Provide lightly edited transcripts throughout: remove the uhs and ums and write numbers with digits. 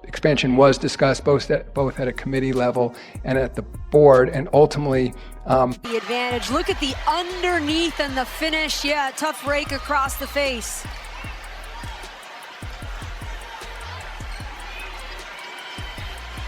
expansion was discussed both at a committee level and at the board, and ultimately the advantage. Look at the underneath and the finish. Yeah, tough rake across the face.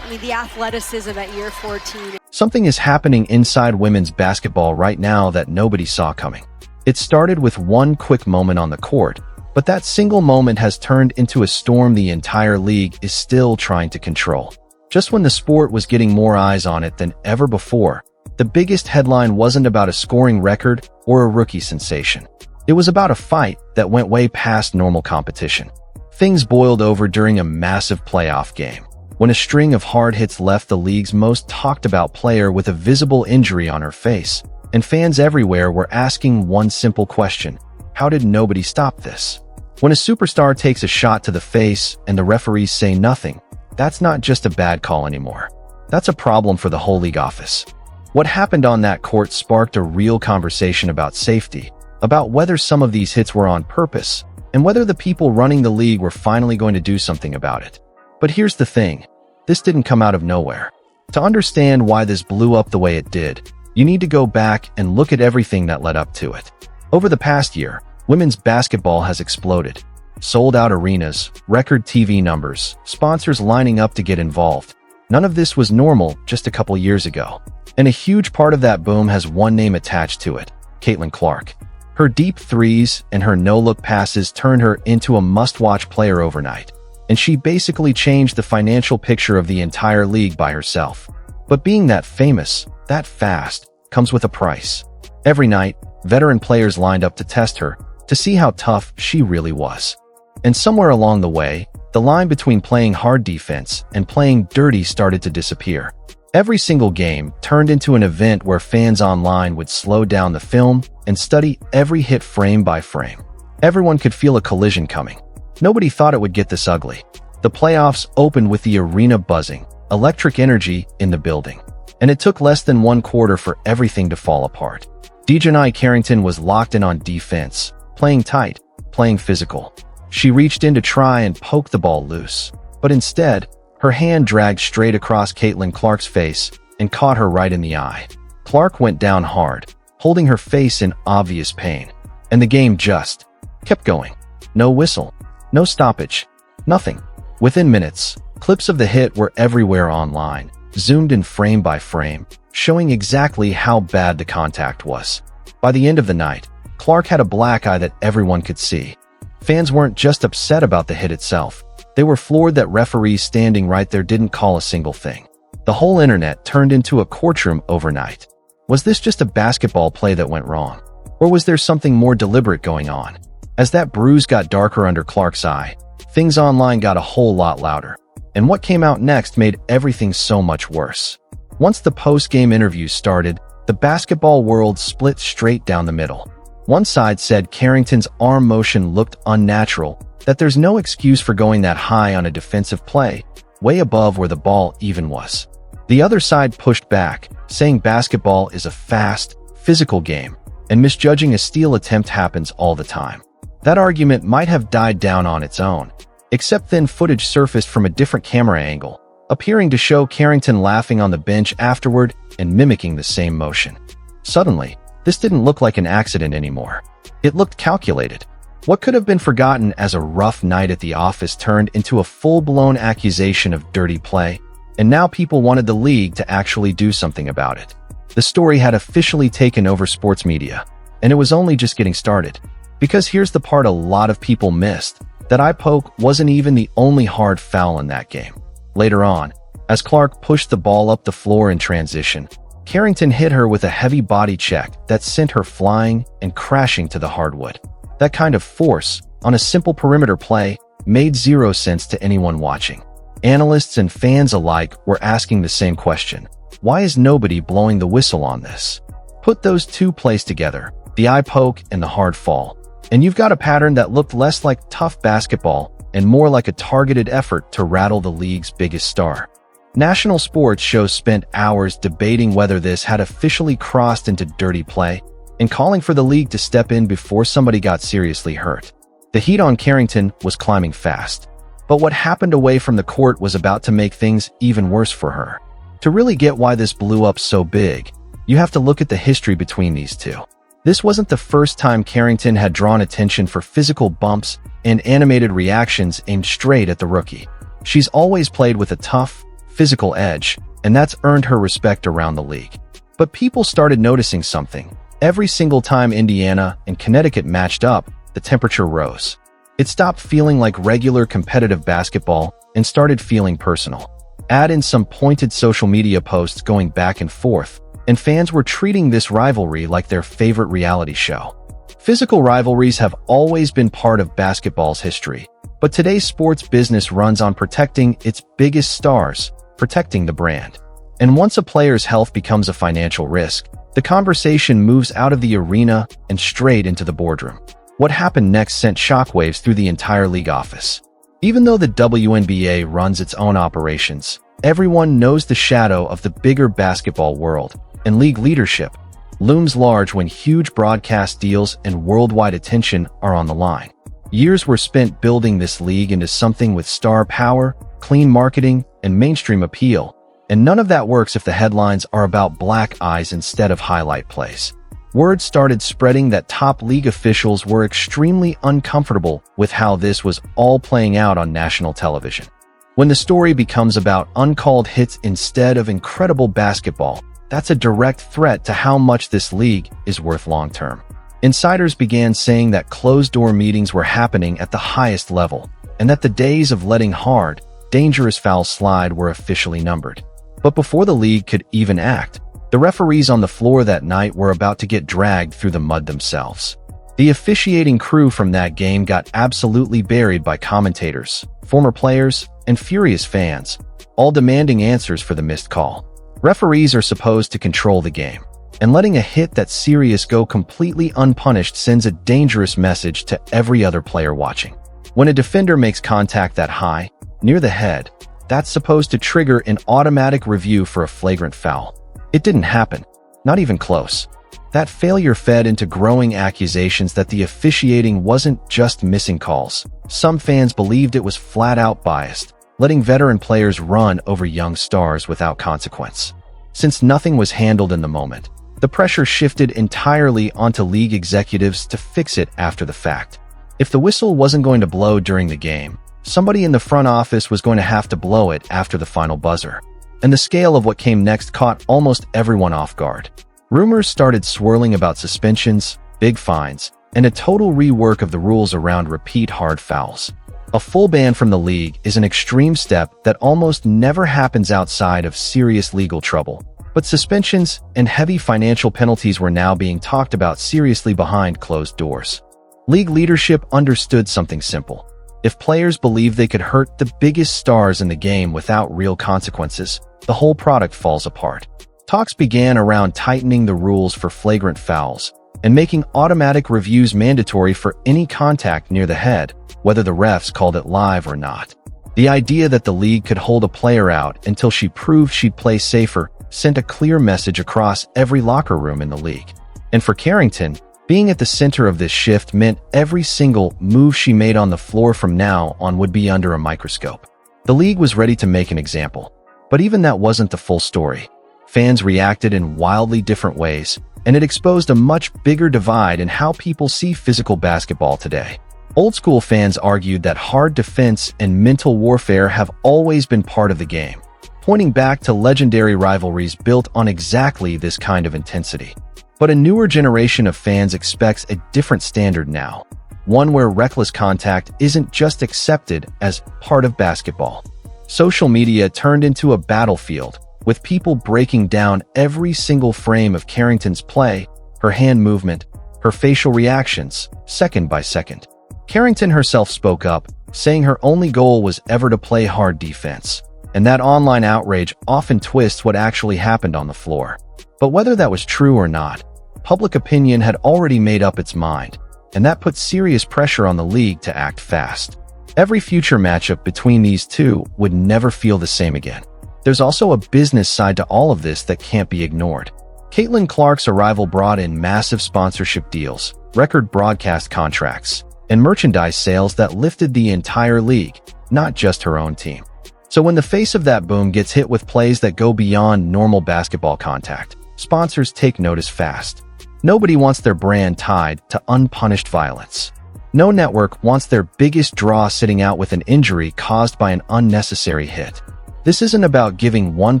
I mean, the athleticism at year 14. Something is happening inside women's basketball right now that nobody saw coming. It started with one quick moment on the court, but that single moment has turned into a storm the entire league is still trying to control. Just when the sport was getting more eyes on it than ever before, the biggest headline wasn't about a scoring record or a rookie sensation. It was about a fight that went way past normal competition. Things boiled over during a massive playoff game, when a string of hard hits left the league's most talked about player with a visible injury on her face, and fans everywhere were asking one simple question: how did nobody stop this? When a superstar takes a shot to the face and the referees say nothing, that's not just a bad call anymore. That's a problem for the whole league office. What happened on that court sparked a real conversation about safety, about whether some of these hits were on purpose, and whether the people running the league were finally going to do something about it. But here's the thing. This didn't come out of nowhere. To understand why this blew up the way it did, you need to go back and look at everything that led up to it. Over the past year, women's basketball has exploded. Sold-out arenas, record TV numbers, sponsors lining up to get involved. None of this was normal just a couple years ago. And a huge part of that boom has one name attached to it: Caitlin Clark. Her deep threes and her no-look passes turned her into a must-watch player overnight. And she basically changed the financial picture of the entire league by herself. But being that famous, that fast, comes with a price. Every night, veteran players lined up to test her, to see how tough she really was. And somewhere along the way, the line between playing hard defense and playing dirty started to disappear. Every single game turned into an event where fans online would slow down the film and study every hit frame by frame. Everyone could feel a collision coming. Nobody thought it would get this ugly. The playoffs opened with the arena buzzing, electric energy in the building. And it took less than one quarter for everything to fall apart. DiJonai Carrington was locked in on defense, playing tight, playing physical. She reached in to try and poke the ball loose, but instead, her hand dragged straight across Caitlin Clark's face and caught her right in the eye. Clark went down hard, holding her face in obvious pain. And the game just kept going. No whistle, no stoppage, nothing. Within minutes, clips of the hit were everywhere online, zoomed in frame by frame, showing exactly how bad the contact was. By the end of the night, Clark had a black eye that everyone could see. Fans weren't just upset about the hit itself. They were floored that referees standing right there didn't call a single thing. The whole internet turned into a courtroom overnight. Was this just a basketball play that went wrong? Or was there something more deliberate going on? As that bruise got darker under Clark's eye, things online got a whole lot louder. And what came out next made everything so much worse. Once the post-game interviews started, the basketball world split straight down the middle. One side said Carrington's arm motion looked unnatural, that there's no excuse for going that high on a defensive play, way above where the ball even was. The other side pushed back, saying basketball is a fast, physical game, and misjudging a steal attempt happens all the time. That argument might have died down on its own, except then footage surfaced from a different camera angle, appearing to show Carrington laughing on the bench afterward and mimicking the same motion. Suddenly, this didn't look like an accident anymore. It looked calculated. What could have been forgotten as a rough night at the office turned into a full-blown accusation of dirty play, and now people wanted the league to actually do something about it. The story had officially taken over sports media, and it was only just getting started. Because here's the part a lot of people missed, that eye poke wasn't even the only hard foul in that game. Later on, as Clark pushed the ball up the floor in transition, Carrington hit her with a heavy body check that sent her flying and crashing to the hardwood. That kind of force, on a simple perimeter play, made zero sense to anyone watching. Analysts and fans alike were asking the same question: why is nobody blowing the whistle on this? Put those two plays together, the eye poke and the hard fall, and you've got a pattern that looked less like tough basketball and more like a targeted effort to rattle the league's biggest star. National sports shows spent hours debating whether this had officially crossed into dirty play and calling for the league to step in before somebody got seriously hurt. The heat on Carrington was climbing fast. But what happened away from the court was about to make things even worse for her. To really get why this blew up so big, you have to look at the history between these two. This wasn't the first time Carrington had drawn attention for physical bumps and animated reactions aimed straight at the rookie. She's always played with a tough, physical edge, and that's earned her respect around the league. But people started noticing something. Every single time Indiana and Connecticut matched up, the temperature rose. It stopped feeling like regular competitive basketball and started feeling personal. Add in some pointed social media posts going back and forth, and fans were treating this rivalry like their favorite reality show. Physical rivalries have always been part of basketball's history, but today's sports business runs on protecting its biggest stars, protecting the brand. And once a player's health becomes a financial risk, the conversation moves out of the arena and straight into the boardroom. What happened next sent shockwaves through the entire league office. Even though the WNBA runs its own operations, everyone knows the shadow of the bigger basketball world, and league leadership looms large when huge broadcast deals and worldwide attention are on the line. Years were spent building this league into something with star power, clean marketing, and mainstream appeal, and none of that works if the headlines are about black eyes instead of highlight plays. Word started spreading that top league officials were extremely uncomfortable with how this was all playing out on national television. When the story becomes about uncalled hits instead of incredible basketball, that's a direct threat to how much this league is worth long-term. Insiders began saying that closed-door meetings were happening at the highest level, and that the days of letting hard, dangerous fouls slide were officially numbered. But before the league could even act, the referees on the floor that night were about to get dragged through the mud themselves. The officiating crew from that game got absolutely buried by commentators, former players, and furious fans, all demanding answers for the missed call. Referees are supposed to control the game, and letting a hit that's serious go completely unpunished sends a dangerous message to every other player watching. When a defender makes contact that high, near the head, that's supposed to trigger an automatic review for a flagrant foul. It didn't happen, not even close. That failure fed into growing accusations that the officiating wasn't just missing calls. Some fans believed it was flat-out biased, letting veteran players run over young stars without consequence. Since nothing was handled in the moment, the pressure shifted entirely onto league executives to fix it after the fact. If the whistle wasn't going to blow during the game, somebody in the front office was going to have to blow it after the final buzzer. And the scale of what came next caught almost everyone off guard. Rumors started swirling about suspensions, big fines, and a total rework of the rules around repeat hard fouls. A full ban from the league is an extreme step that almost never happens outside of serious legal trouble. But suspensions and heavy financial penalties were now being talked about seriously behind closed doors. League leadership understood something simple. If players believe they could hurt the biggest stars in the game without real consequences, the whole product falls apart. Talks began around tightening the rules for flagrant fouls and making automatic reviews mandatory for any contact near the head, whether the refs called it live or not. The idea that the league could hold a player out until she proved she'd play safer sent a clear message across every locker room in the league. And for Carrington, being at the center of this shift meant every single move she made on the floor from now on would be under a microscope. The league was ready to make an example. But even that wasn't the full story. Fans reacted in wildly different ways, and it exposed a much bigger divide in how people see physical basketball today. Old-school fans argued that hard defense and mental warfare have always been part of the game, pointing back to legendary rivalries built on exactly this kind of intensity. But a newer generation of fans expects a different standard now, one where reckless contact isn't just accepted as part of basketball. Social media turned into a battlefield, with people breaking down every single frame of Carrington's play, her hand movement, her facial reactions, second by second. Carrington herself spoke up, saying her only goal was ever to play hard defense, and that online outrage often twists what actually happened on the floor. But whether that was true or not, public opinion had already made up its mind, and that put serious pressure on the league to act fast. Every future matchup between these two would never feel the same again. There's also a business side to all of this that can't be ignored. Caitlin Clark's arrival brought in massive sponsorship deals, record broadcast contracts, and merchandise sales that lifted the entire league, not just her own team. So when the face of that boom gets hit with plays that go beyond normal basketball contact, sponsors take notice fast. Nobody wants their brand tied to unpunished violence. No network wants their biggest draw sitting out with an injury caused by an unnecessary hit. This isn't about giving one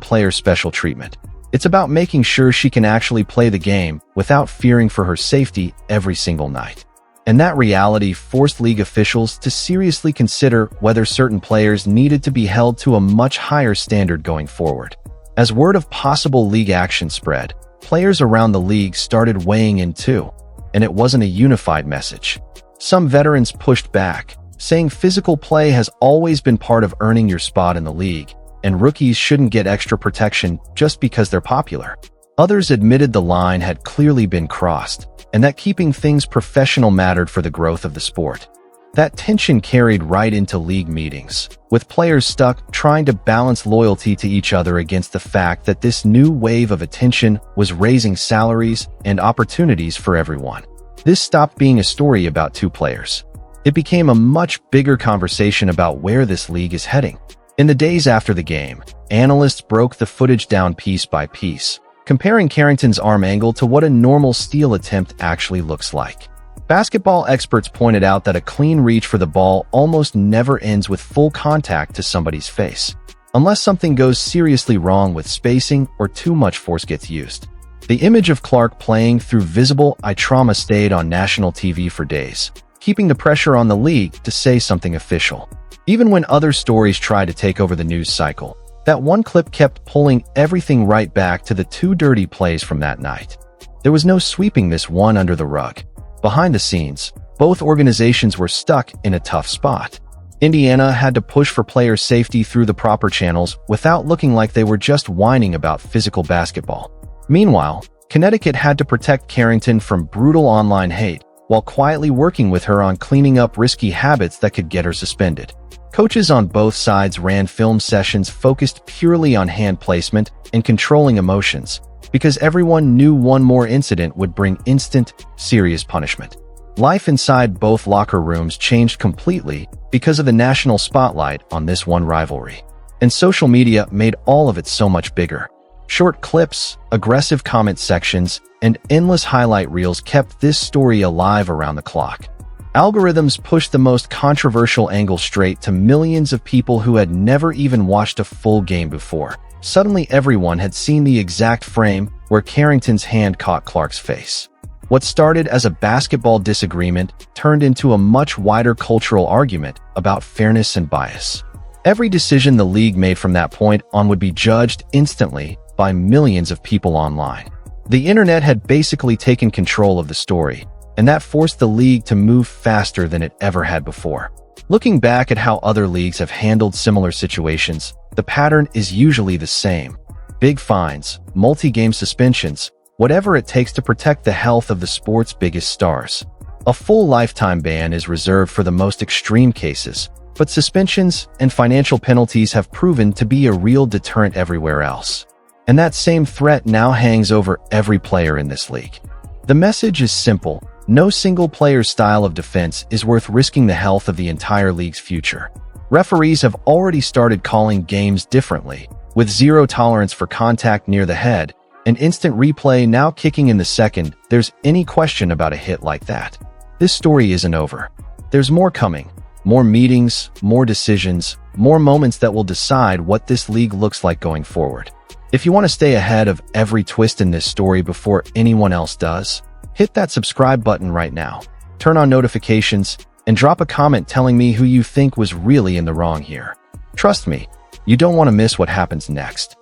player special treatment. It's about making sure she can actually play the game without fearing for her safety every single night. And that reality forced league officials to seriously consider whether certain players needed to be held to a much higher standard going forward. As word of possible league action spread, players around the league started weighing in too, and it wasn't a unified message. Some veterans pushed back, saying physical play has always been part of earning your spot in the league, and rookies shouldn't get extra protection just because they're popular. Others admitted the line had clearly been crossed, and that keeping things professional mattered for the growth of the sport. That tension carried right into league meetings, with players stuck trying to balance loyalty to each other against the fact that this new wave of attention was raising salaries and opportunities for everyone. This stopped being a story about two players. It became a much bigger conversation about where this league is heading. In the days after the game, analysts broke the footage down piece by piece, comparing Carrington's arm angle to what a normal steal attempt actually looks like. Basketball experts pointed out that a clean reach for the ball almost never ends with full contact to somebody's face, unless something goes seriously wrong with spacing or too much force gets used. The image of Clark playing through visible eye trauma stayed on national TV for days, keeping the pressure on the league to say something official. Even when other stories tried to take over the news cycle, that one clip kept pulling everything right back to the two dirty plays from that night. There was no sweeping this one under the rug. Behind the scenes, both organizations were stuck in a tough spot. Indiana had to push for player safety through the proper channels without looking like they were just whining about physical basketball. Meanwhile, Connecticut had to protect Carrington from brutal online hate while quietly working with her on cleaning up risky habits that could get her suspended. Coaches on both sides ran film sessions focused purely on hand placement and controlling emotions, because everyone knew one more incident would bring instant, serious punishment. Life inside both locker rooms changed completely because of the national spotlight on this one rivalry. And social media made all of it so much bigger. Short clips, aggressive comment sections, and endless highlight reels kept this story alive around the clock. Algorithms pushed the most controversial angle straight to millions of people who had never even watched a full game before. Suddenly everyone had seen the exact frame where Carrington's hand caught Clark's face. What started as a basketball disagreement turned into a much wider cultural argument about fairness and bias. Every decision the league made from that point on would be judged instantly by millions of people online. The internet had basically taken control of the story, and that forced the league to move faster than it ever had before. Looking back at how other leagues have handled similar situations, the pattern is usually the same. Big fines, multi-game suspensions, whatever it takes to protect the health of the sport's biggest stars. A full lifetime ban is reserved for the most extreme cases, but suspensions and financial penalties have proven to be a real deterrent everywhere else. And that same threat now hangs over every player in this league. The message is simple. No single player's style of defense is worth risking the health of the entire league's future. Referees have already started calling games differently, with zero tolerance for contact near the head, and instant replay now kicking in the second there's any question about a hit like that. This story isn't over. There's more coming. More meetings, more decisions, more moments that will decide what this league looks like going forward. If you want to stay ahead of every twist in this story before anyone else does, hit that subscribe button right now, turn on notifications, and drop a comment telling me who you think was really in the wrong here. Trust me, you don't want to miss what happens next.